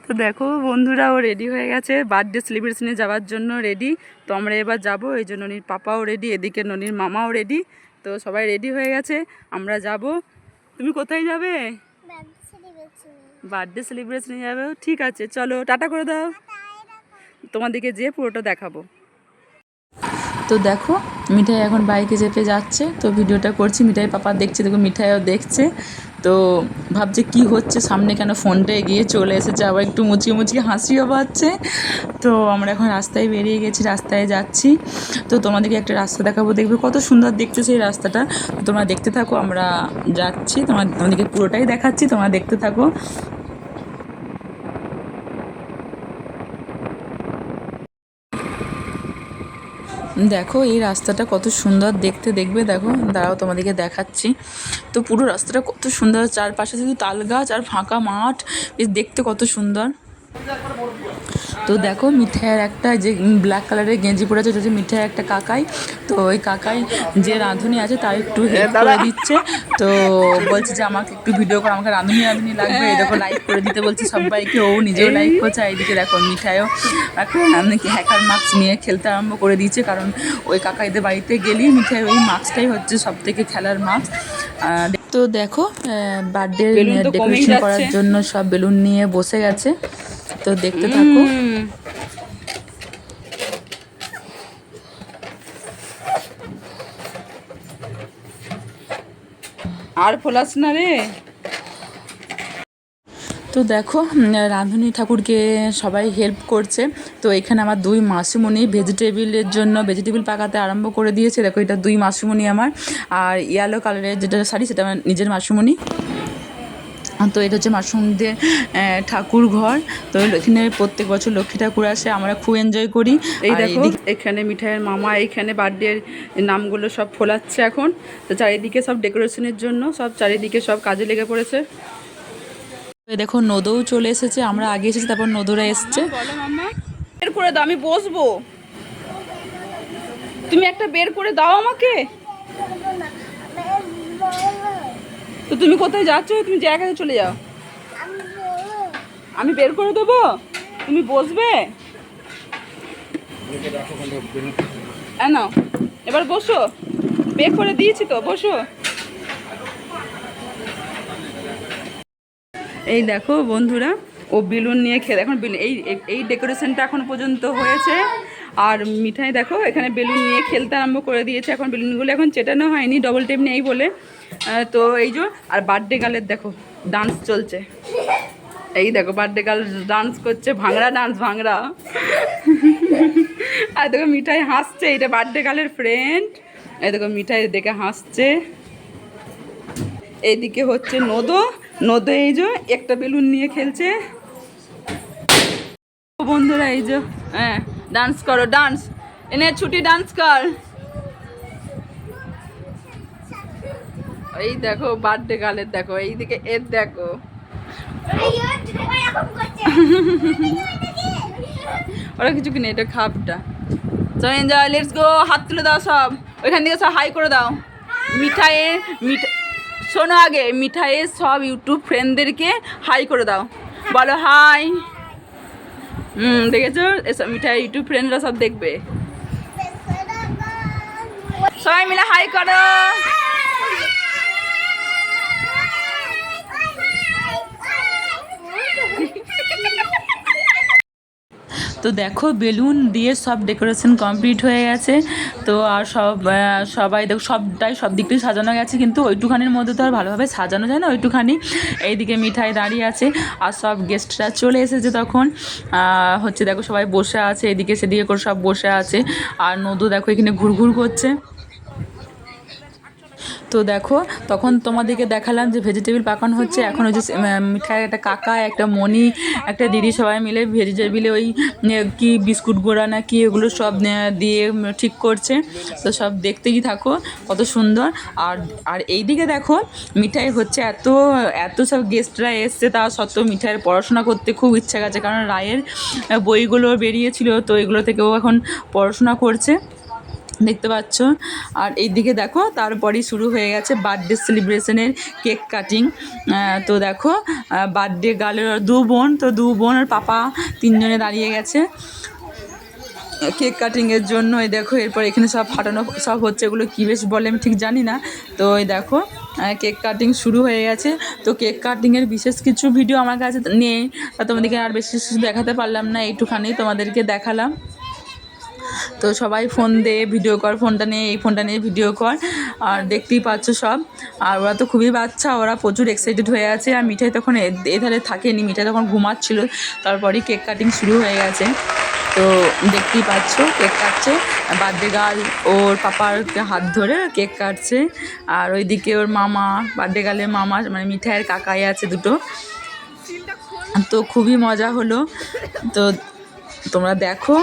তো দেখো বন্ধুরা, ও রেডি হয়ে গেছে বার্থডে সেলিব্রেশনে যাওয়ার জন্য রেডি। তো আমরা এবার যাব, এই জন্য ননির পাপাও রেডি, এদিকে ননির মামাও রেডি। তো সবাই রেডি হয়ে গেছে, আমরা যাব। তুমি কোথায় যাবে? বার্থডে সেলিব্রেশনে যাবে। ঠিক আছে, চলো টাটা করে দাও। তোমাদেরকে যেয়ে পুরোটা দেখাবো। তো দেখো মিঠাই এখন বাইকে চেপে যাচ্ছে, তো ভিডিওটা করছি। মিঠাই পাপা দেখছে, দেখো মিঠাইও দেখছে। তো ভাবছে কি হচ্ছে সামনে, কেন ফোনটা এগিয়ে চলে এসেছে, আবার একটু মুচকি মুচকি হাসিও পাচ্ছে। তো আমরা এখন রাস্তায় বেরিয়ে গেছি, রাস্তায় যাচ্ছি। তো তোমাদেরকে একটা রাস্তা দেখাবো, দেখবে কত সুন্দর দেখতে সেই রাস্তাটা। তোমরা দেখতে থাকো, আমরা যাচ্ছি, তোমাদেরকে পুরোটাই দেখাচ্ছি, তোমরা দেখতে থাকো। দেখো এই রাস্তাটা কত সুন্দর দেখতে, দেখবে দেখো, দাঁড়াও তোমাদেরকে দেখাচ্ছি। তো পুরো রাস্তাটা কত সুন্দর, চারপাশে শুধু তাল গাছ আর ফাঁকা মাঠ, বেশ দেখতে কত সুন্দর। তো দেখো মিঠাইয়ের একটা যে ব্ল্যাক কালারের গেঞ্জি পরেছে, ওটা হচ্ছে মিঠাইয়ের একটা কাকাই। তো ওই কাকাই যে রাঁধুনি আছে তার একটু হেল্প করে দিচ্ছে। তো বলছে যে আমাকে একটু ভিডিও করে, আমাকে রাঁধুনি লাগবে, এই দেখো লাইক করে দিতে বলছে সবাইকে, ও নিজেও লাইক করছে। এইদিকে দেখো মিঠাইও হ্যাকার মাস্ক নিয়ে খেলতে আরম্ভ করে দিয়েছে, কারণ ওই কাকাইদের বাড়িতে গেলেই মিঠাই ওই মাস্কটাই হচ্ছে সব থেকে খেলার মাস্ক। তো দেখো বার্থডে ডেকোরেশন করার জন্য সব বেলুন নিয়ে বসে গেছে, তো দেখতে থাকো। আর ফোলাস না রে। তো দেখো রাঁধুনি ঠাকুরকে সবাই হেল্প করছে। তো এখানে আমার দুই মাসিমণি ভেজিটেবিলের জন্য ভেজিটেবিল পাকাতে আরম্ভ করে দিয়েছে। দেখো এটা দুই মাসিমণি আমার, আর ইয়েলো কালারের যেটা শাড়ি সেটা আমার নিজের মাসিমণি। তো এটা হচ্ছে মাসুমদের ঠাকুর ঘর। তো এখানে প্রত্যেক বছর লক্ষ্মী ঠাকুর আসে, আমরা খুব এনজয় করি। এই দেখো এখানে মিঠাইয়ের মামা এইখানে বার্থডের নামগুলো সব ফোলাচ্ছে এখন। তো চারিদিকে সব ডেকোরেশনের জন্য সব চারিদিকে সব কাজে লেগে পড়েছে। দেখো নদও চলে এসেছে, আমরা আগে এসেছি, তারপর নদরা এসছে। বলো মাম্মা, বের করে দাও, আমি বসবো। তুমি একটা বের করে দাও আমাকে। তো তুমি কোথায় যাচ্ছ? তুমি জায়গায় চলে যাও, আমি বের করে দেবো, তুমি বসবে। নাও এবার বসো, বের করে দিয়েছি তো, বসো। এই দেখো বন্ধুরা, ও বেলুন নিয়ে খেলে এখন এই ডেকোরেশনটা এখন পর্যন্ত হয়েছে। আর মিঠাই দেখো এখানে বেলুন নিয়ে খেলতে আরম্ভ করে দিয়েছে। এখন বেলুনগুলো এখন চেটানো হয়নি, ডবল টেপ নেই বলে। তো এই যে, আর বার্থডে গার্লের দেখো ডান্স চলছে। এই দেখো বার্থডে গার্ল ডান্স করছে, ভাংড়া ডান্স, ভাংড়া। আর দেখো মিঠাই হাসছে, এটা বার্থডে গার্লের ফ্রেন্ড। এই দেখো মিঠাই দেখে হাসছে। এইদিকে হচ্ছে নদো, এই যে একটা বেলুন নিয়ে খেলছে। বন্ধুরা এই যে হ্যাঁ ডান্স করো, ডান্স এনে ছুটি ডান্স কর। এই দেখো বার্থডে গার্লের দেখো, এইদিকে এর দেখো। ওরা কিছু কিনে, এটা খাপটা। চল এনজয়, লেটস গো। হাত তুলে দাও সব, ওইখান থেকে সব হাই করে দাও। মিঠাইয়ের শোনো আগে, মিঠাইয়ের সব ইউটিউব ফ্রেন্ডদেরকে হাই করে দাও, বলো হাই। দেখেছো, এসব মিঠাই ইউটিউব ফ্রেন্ডরা সব দেখবে। সবাই মিলে হাই করো। তো দেখো বেলুন দিয়ে সব ডেকোরেশন কমপ্লিট হয়ে গেছে। তো আর সবাই দেখো সব দিকটাই সাজানো গেছে, কিন্তু ওইটুখানির মধ্যে তো আর ভালোভাবে সাজানো যায় না, ওইটুখানি। এইদিকে মিঠাই দাঁড়িয়ে আছে, আর সব গেস্টরা চলে এসেছে তখন। হচ্ছে দেখো সবাই বসে আছে, এদিকে সেদিকে করে সব বসে আছে। আর নদু দেখো এখানে ঘুরঘুর করছে। তো দেখো তখন তোমাদেরকে দেখালাম যে ভেজিটেবিল পাকানো হচ্ছে। এখন ওই যে মিঠাই একটা কাকা, একটা মণি, একটা দিদি সবাই মিলে ভেজিটেবিলে ওই কি বিস্কুট গোড়া না কি এগুলো সব দিয়ে ঠিক করছে। তো সব দেখতেই থাকো কত সুন্দর। আর এইদিকে দেখো মিঠাই হচ্ছে এত সব গেস্টরা এসছে, তা সত্ত্বেও মিঠাইয়ের পড়াশোনা করতে খুব ইচ্ছা গেছে, কারণ রায়ের বইগুলো বেরিয়েছিল, তো এগুলো থেকেও এখন পড়াশোনা করছে। দেখতে পাচ্ছ। আর এইদিকে দেখো তারপরেই শুরু হয়ে গেছে বার্থডে সেলিব্রেশনের কেক কাটিং। তো দেখো বার্থডে গার্লের দু বোন, তো দু বোন আর পাপা তিনজনে দাঁড়িয়ে গেছে কেক কাটিংয়ের জন্য। এই দেখো এরপর এখানে সব ফাটানো সব হচ্ছে, এগুলো কী বেশ বলে আমি ঠিক জানি না। তো এই দেখো কেক কাটিং শুরু হয়ে গেছে। তো কেক কাটিংয়ের বিশেষ কিছু ভিডিও আমার কাছে নেই, তা তোমাদেরকে আর বেশি কিছু দেখাতে পারলাম না, এইটুখানি তোমাদেরকে দেখালাম। তো সবাই ফোন দিয়ে ভিডিও কর, ফোনটা নিয়ে এই ফোনটা নিয়ে ভিডিও কর, আর দেখতেই পাচ্ছ সব। আর ওরা তো খুবই বাচ্চা, ওরা প্রচুর এক্সাইটেড হয়ে আছে। আর মিঠাই তখন এধারে থাকেনি, মিঠাই তখন ঘুমাচ্ছিল, তারপরেই কেক কাটিং শুরু হয়ে গেছে। তো দেখতেই পাচ্ছ কেক কাটছে, বার্থডে গার্ল ওর পাপার হাত ধরে কেক কাটছে। আর ওইদিকে ওর মামা, বার্থডে গার্লের মামা মানে মিঠাইয়ের কাকাই আছে দুটো। তো খুবই মজা হলো। তো তোমরা দেখো।